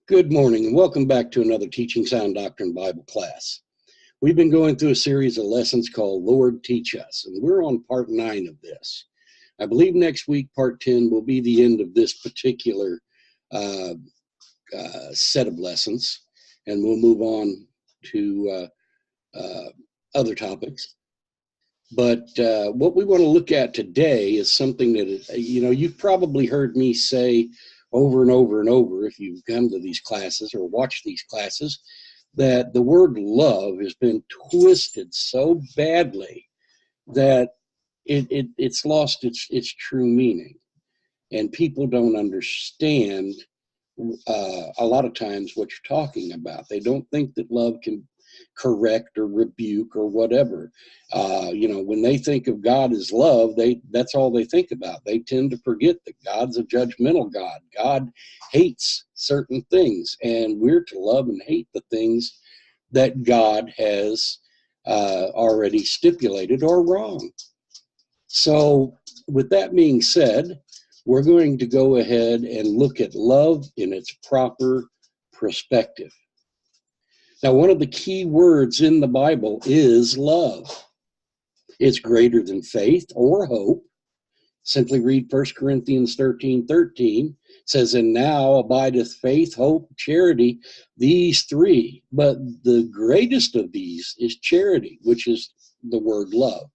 Good morning and welcome back to another Teaching Sound Doctrine Bible class. We've been going through a series of lessons called Lord Teach Us, and we're on part 9 of this. I believe next week, part 10, will be the end of this particular set of lessons, and we'll move on to other topics. But what we want to look at today is something that, you've probably heard me say over and over and over, if you've come to these classes or watched these classes, that the word love has been twisted so badly that it's lost its true meaning. And people don't understand a lot of times what you're talking about. They don't think that love can correct or rebuke or whatever. When they think of God as love, that's all they think about. They tend to forget that God's a judgmental God. God hates certain things, and we're to love and hate the things that God has already stipulated are wrong. So with that being said, we're going to go ahead and look at love in its proper perspective. Now, one of the key words in the Bible is love. It's greater than faith or hope. Simply read 1 Corinthians 13:13. It says, "And now abideth faith, hope, charity, these three. But the greatest of these is charity," which is the word love,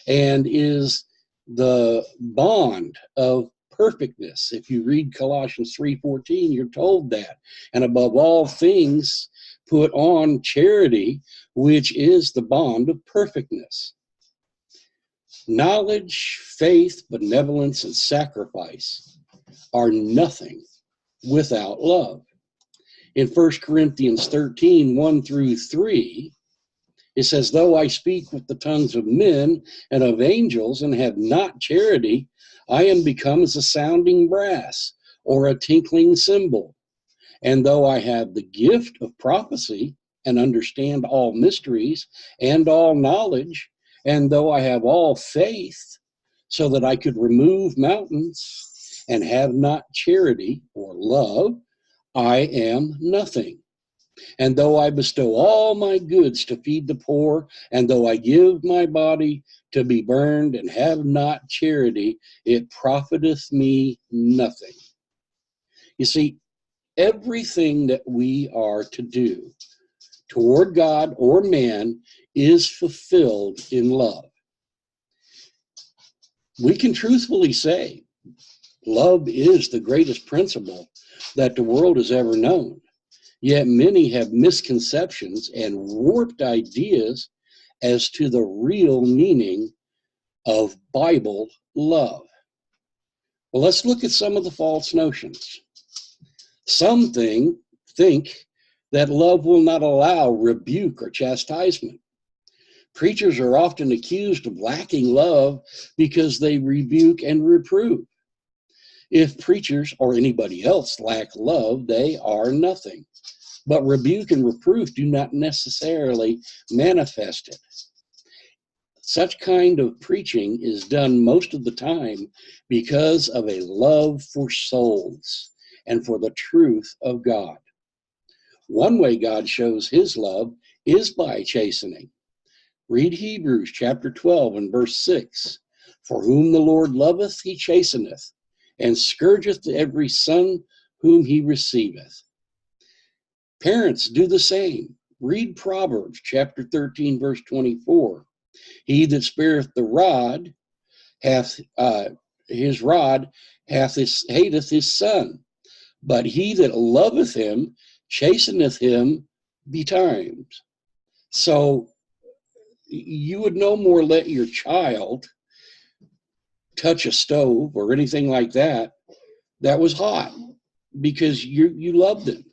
and is the bond of perfectness. If you read Colossians 3:14, you're told that. "And above all things, put on charity, which is the bond of perfectness." Knowledge, faith, benevolence, and sacrifice are nothing without love. In 1 Corinthians 13:1-3, it says, "Though I speak with the tongues of men and of angels and have not charity, I am become as a sounding brass or a tinkling cymbal. And though I have the gift of prophecy and understand all mysteries and all knowledge, and though I have all faith so that I could remove mountains and have not charity or love, I am nothing. And though I bestow all my goods to feed the poor, and though I give my body to be burned and have not charity, it profiteth me nothing." You see, everything that we are to do toward God or man is fulfilled in love. We can truthfully say love is the greatest principle that the world has ever known. Yet many have misconceptions and warped ideas as to the real meaning of Bible love. Well, let's look at some of the false notions. Some think that love will not allow rebuke or chastisement. Preachers are often accused of lacking love because they rebuke and reprove. If preachers or anybody else lack love, they are nothing. But rebuke and reproof do not necessarily manifest it. Such kind of preaching is done most of the time because of a love for souls and for the truth of God. One way God shows his love is by chastening. Read Hebrews chapter 12 and verse 6. "For whom the Lord loveth, he chasteneth, and scourgeth every son whom he receiveth." Parents, do the same. Read Proverbs chapter 13, verse 24. "He that spareth the rod hath his rod hateth his son, but he that loveth him chasteneth him betimes." So you would no more let your child touch a stove or anything like that was hot, because you love them.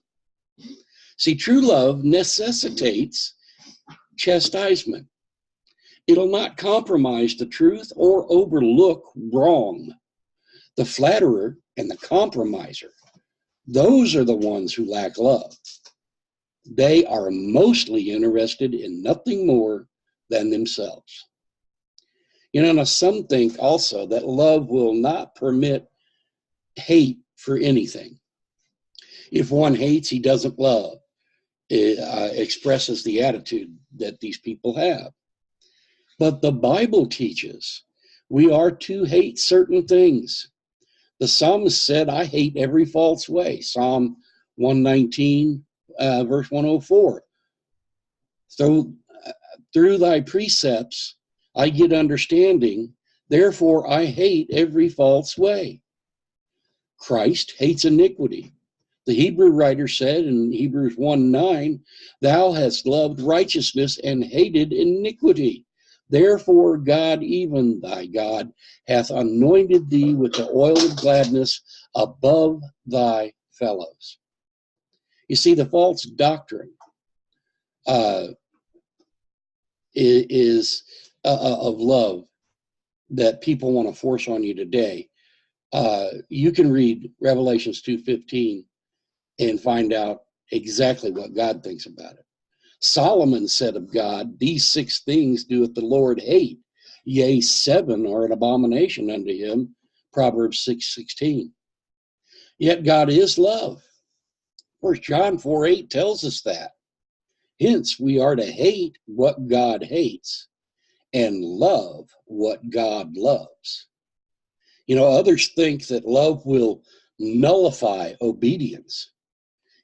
See, true love necessitates chastisement. It'll not compromise the truth or overlook wrong. The flatterer and the compromiser, those are the ones who lack love. They are mostly interested in nothing more than themselves. Now some think also that love will not permit hate for anything. If one hates, he doesn't love. It expresses the attitude that these people have. But the Bible teaches we are to hate certain things. The psalmist said, I hate every false way. Psalm 119, verse 104. So through thy precepts, I get understanding. Therefore, I hate every false way. Christ hates iniquity. The Hebrew writer said in Hebrews 1:9, thou hast loved righteousness and hated iniquity. Therefore, God, even thy God, hath anointed thee with the oil of gladness above thy fellows. You see, the false doctrine is of love that people want to force on you today. You can read Revelations 2:15 and find out exactly what God thinks about it. Solomon said of God, these 6 things doeth the Lord hate, yea, 7 are an abomination unto him, Proverbs 6:16. Yet God is love. 1 John 4:8 tells us that. Hence, we are to hate what God hates and love what God loves. You know, others think that love will nullify obedience.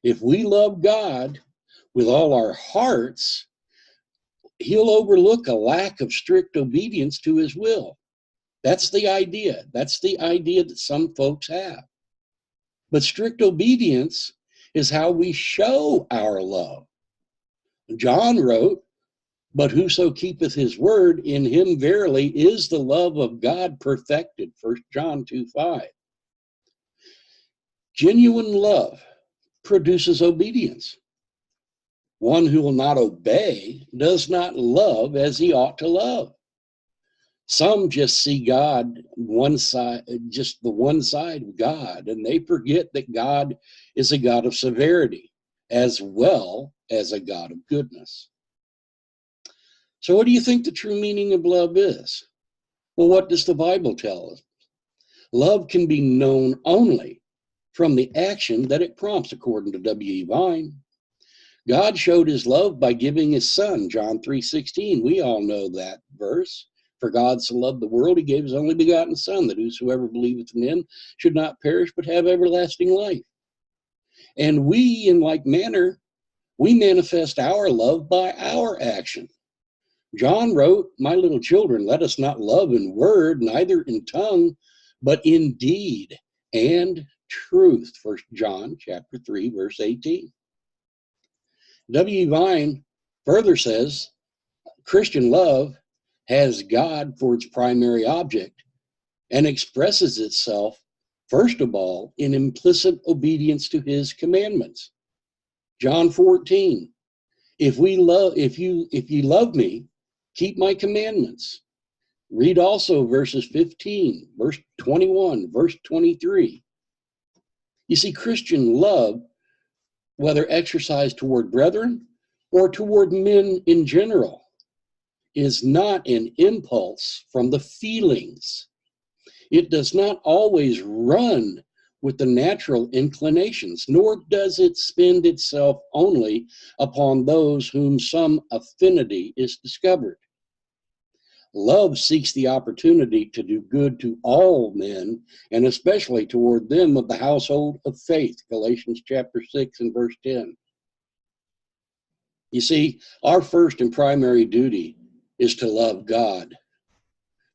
If we love God with all our hearts, he'll overlook a lack of strict obedience to his will. That's the idea. That's the idea that some folks have. But strict obedience is how we show our love. John wrote, but whoso keepeth his word, in him verily is the love of God perfected. 1 John 2:5. Genuine love produces obedience. One who will not obey does not love as he ought to love. Some just see God one side, just the one side of God, and they forget that God is a God of severity as well as a God of goodness. So what do you think the true meaning of love is? Well, what does the Bible tell us? Love can be known only from the action that it prompts, according to W.E. Vine. God showed his love by giving his son, John 3:16. We all know that verse. For God so loved the world, he gave his only begotten Son, that whosoever believeth in him should not perish, but have everlasting life. And we, in like manner, we manifest our love by our action. John wrote, my little children, let us not love in word, neither in tongue, but in deed and truth. 1 John chapter 3, verse 18. W. Vine further says, Christian love has God for its primary object and expresses itself, first of all, in implicit obedience to his commandments. John 14, if you love me, keep my commandments. Read also verses 15, verse 21, verse 23. You see, Christian love, whether exercised toward brethren or toward men in general, is not an impulse from the feelings. It does not always run with the natural inclinations, nor does it spend itself only upon those whom some affinity is discovered. Love seeks the opportunity to do good to all men, and especially toward them of the household of faith, Galatians chapter 6 and verse 10. You see, our first and primary duty is to love God.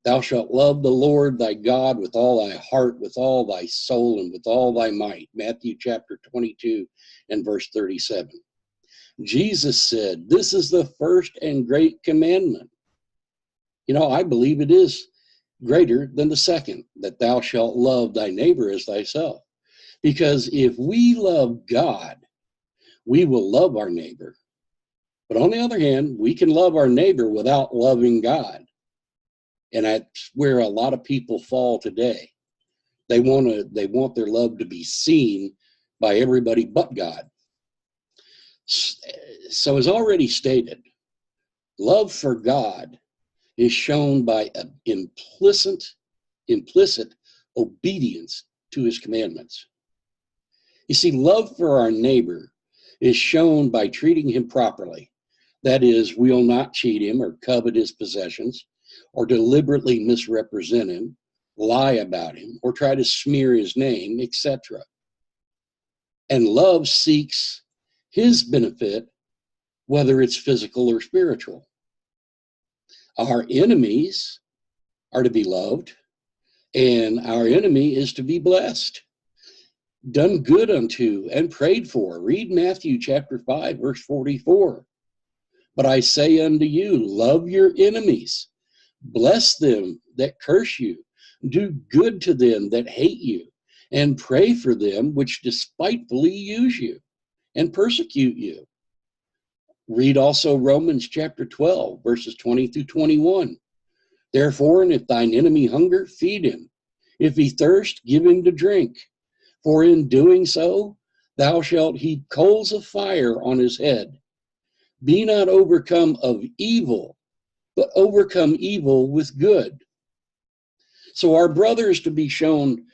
Thou shalt love the Lord thy God with all thy heart, with all thy soul, and with all thy might. Matthew chapter 22 and verse 37. Jesus said, this is the first and great commandment. You know, I believe it is greater than the second, that thou shalt love thy neighbor as thyself. Because if we love God, we will love our neighbor. But on the other hand, we can love our neighbor without loving God. And that's where a lot of people fall today. They want their love to be seen by everybody but God. So as already stated, love for God is shown by an implicit obedience to his commandments. You see, love for our neighbor is shown by treating him properly. That is, we'll not cheat him or covet his possessions or deliberately misrepresent him, lie about him, or try to smear his name, etc. And love seeks his benefit, whether it's physical or spiritual. Our enemies are to be loved, and our enemy is to be blessed, done good unto, and prayed for. Read Matthew chapter 5, verse 44. But I say unto you, love your enemies, bless them that curse you, do good to them that hate you, and pray for them which despitefully use you and persecute you. Read also Romans chapter 12, verses 20 through 21. Therefore, and if thine enemy hunger, feed him. If he thirst, give him to drink. For in doing so, thou shalt heap coals of fire on his head. Be not overcome of evil, but overcome evil with good. So our brother is to be shown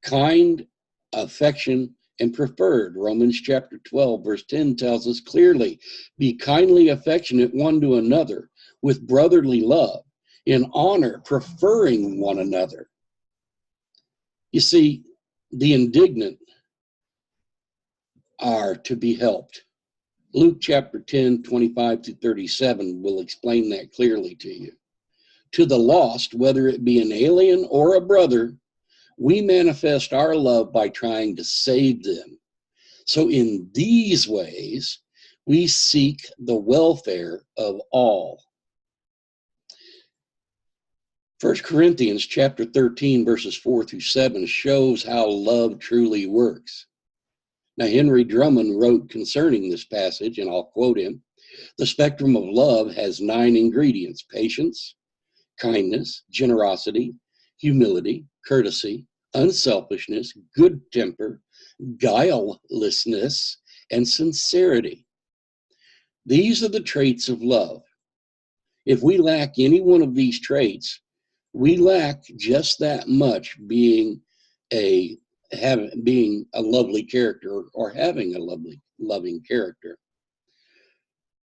kind, affection, and preferred. Romans chapter 12, verse 10 tells us clearly, be kindly affectionate one to another with brotherly love, in honor, preferring one another. You see, the indignant are to be helped. Luke chapter 10, 25 to 37 will explain that clearly to you. To the lost, whether it be an alien or a brother, we manifest our love by trying to save them. So in these ways, we seek the welfare of all. 1 Corinthians chapter 13, verses 4 through 7 shows how love truly works. Now, Henry Drummond wrote concerning this passage, and I'll quote him, the spectrum of love has 9 ingredients: patience, kindness, generosity, humility, courtesy, unselfishness, good temper, guilelessness, and sincerity. These are the traits of love. If we lack any one of these traits, we lack just that much being a lovely character or having a loving character.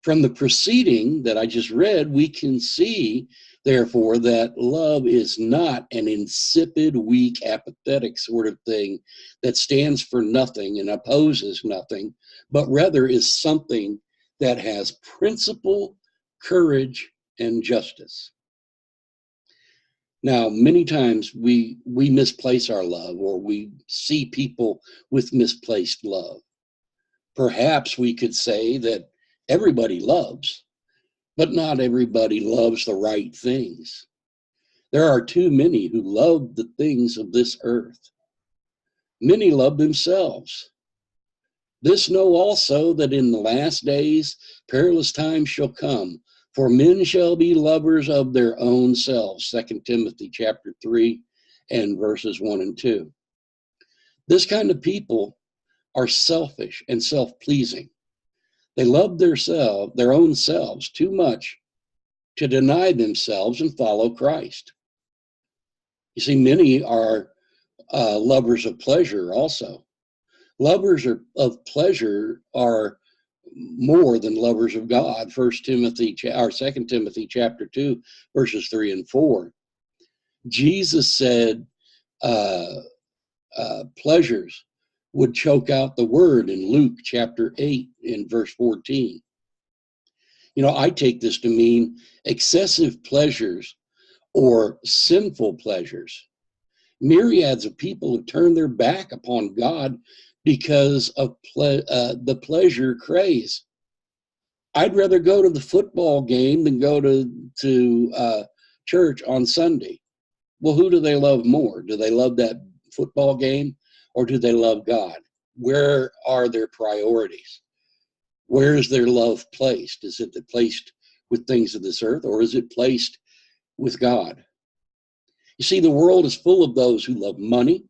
From the preceding that I just read, we can see, therefore, that love is not an insipid, weak, apathetic sort of thing that stands for nothing and opposes nothing, but rather is something that has principle, courage, and justice. Now, many times we misplace our love, or we see people with misplaced love. Perhaps we could say that everybody loves, but not everybody loves the right things. There are too many who love the things of this earth. Many love themselves. This know also, that in the last days perilous times shall come, for men shall be lovers of their own selves. 2 Timothy chapter 3 and verses 1 and 2. This kind of people are selfish and self-pleasing. They love their own selves too much to deny themselves and follow Christ. You see, many are lovers of pleasure also. Lovers of pleasure are more than lovers of God. 2 Timothy chapter 2, verses 3 and 4. Jesus said pleasures would choke out the word in Luke chapter 8 in verse 14. You know, I take this to mean excessive pleasures or sinful pleasures. Myriads of people have turned their back upon God because of the pleasure craze. I'd rather go to the football game than go to church on Sunday. Well, who do they love more? Do they love that football game, or do they love God? Where are their priorities? Where is their love placed? Is it placed with things of this earth, or is it placed with God? You see, the world is full of those who love money.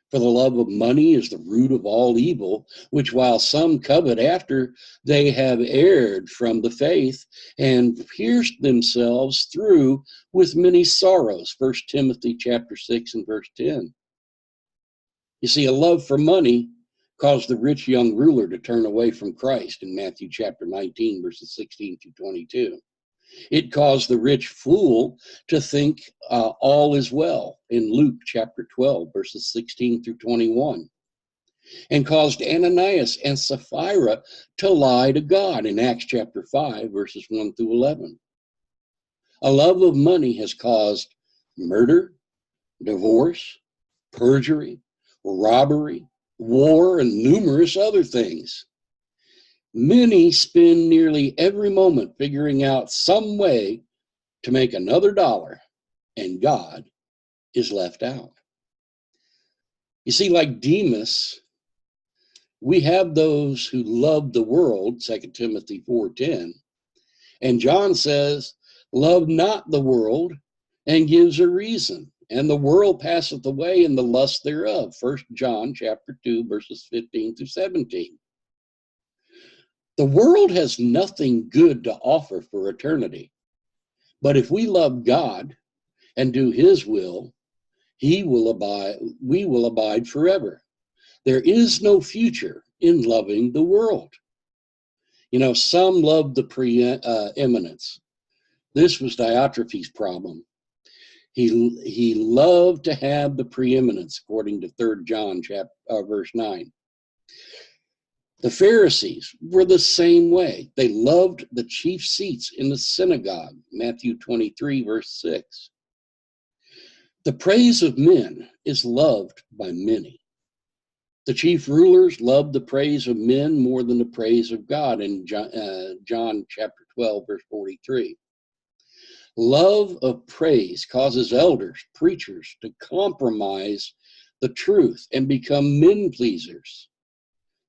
For the love of money is the root of all evil, which while some covet after, they have erred from the faith and pierced themselves through with many sorrows. 1 Timothy chapter 6 and verse 10. You see, a love for money caused the rich young ruler to turn away from Christ in Matthew chapter 19, verses 16 to 22. It caused the rich fool to think all is well in Luke chapter 12, verses 16 through 21, and caused Ananias and Sapphira to lie to God in Acts chapter 5, verses 1 through 11. A love of money has caused murder, divorce, perjury, robbery, war, and numerous other things. Many spend nearly every moment figuring out some way to make another dollar, and God is left out. You see, like Demas, we have those who love the world, 2 Timothy 4:10, and John says, love not the world, and gives a reason. And the world passeth away and the lust thereof, 1 John chapter 2, verses 15 through 17. The world has nothing good to offer for eternity. But if we love God and do his will, we will abide forever. There is no future in loving the world. You know, some love the preeminence. This was Diotrephes' problem. He loved to have the preeminence, according to 3 John verse 9. The Pharisees were the same way. They loved the chief seats in the synagogue, Matthew 23, verse 6. The praise of men is loved by many. The chief rulers loved the praise of men more than the praise of God in John chapter 12, verse 43. Love of praise causes elders, preachers, to compromise the truth and become men pleasers.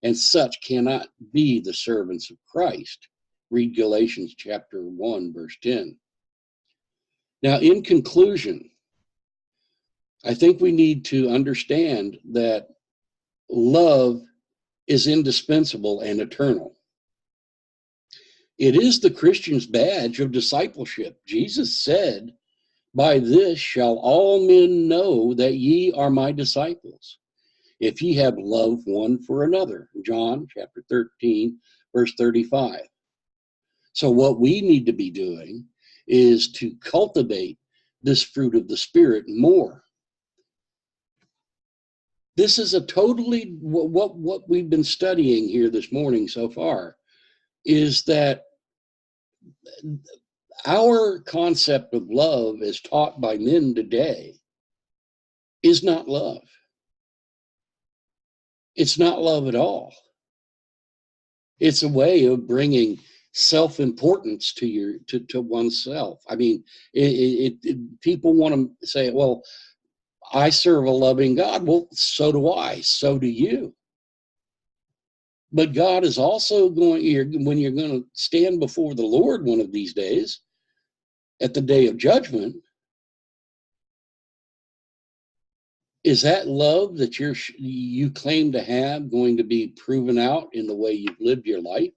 And such cannot be the servants of Christ. Read Galatians chapter 1, verse 10. Now, in conclusion, I think we need to understand that love is indispensable and eternal. It is the Christian's badge of discipleship. Jesus said, by this shall all men know that ye are my disciples, if ye have love one for another. John chapter 13, verse 35. So what we need to be doing is to cultivate this fruit of the Spirit more. This is a totally, what we've been studying here this morning so far, is that our concept of love as taught by men today is not love. It's not love at all. It's a way of bringing self-importance to oneself. I mean, people want to say, well, I serve a loving God. Well, so do I. So do you. But God is also when you're going to stand before the Lord one of these days, at the day of judgment, is that love that you claim to have going to be proven out in the way you've lived your life,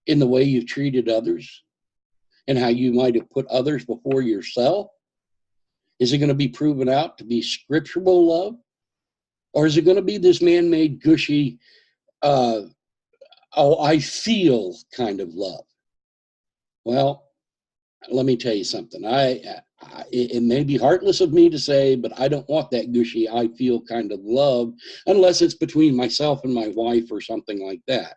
in the way you've treated others, and how you might have put others before yourself? Is it going to be proven out to be scriptural love? Or is it going to be this man-made, gushy, I feel kind of love? Well, let me tell you something. It may be heartless of me to say, but I don't want that gushy, I feel kind of love, unless it's between myself and my wife or something like that,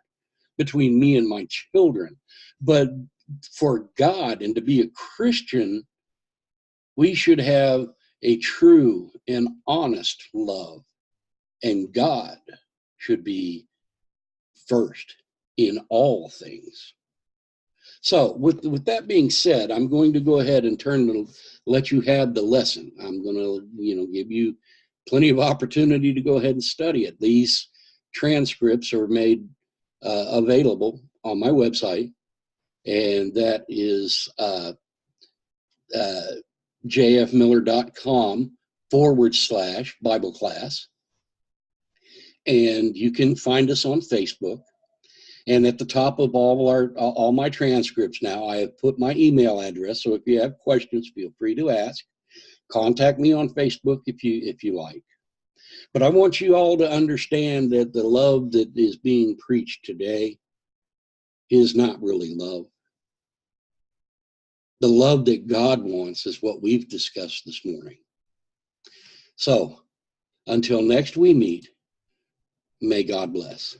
between me and my children. But for God and to be a Christian, we should have a true and honest love, and God should be first in all things. So with that being said, I'm going to go ahead and let you have the lesson. I'm going to, give you plenty of opportunity to go ahead and study it. These transcripts are made available on my website, and that is jfmiller.com/Bible class. And you can find us on Facebook. And at the top of all my transcripts now, I have put my email address. So if you have questions, feel free to ask. Contact me on Facebook if you like. But I want you all to understand that the love that is being preached today is not really love. The love that God wants is what we've discussed this morning. So, until next we meet, may God bless.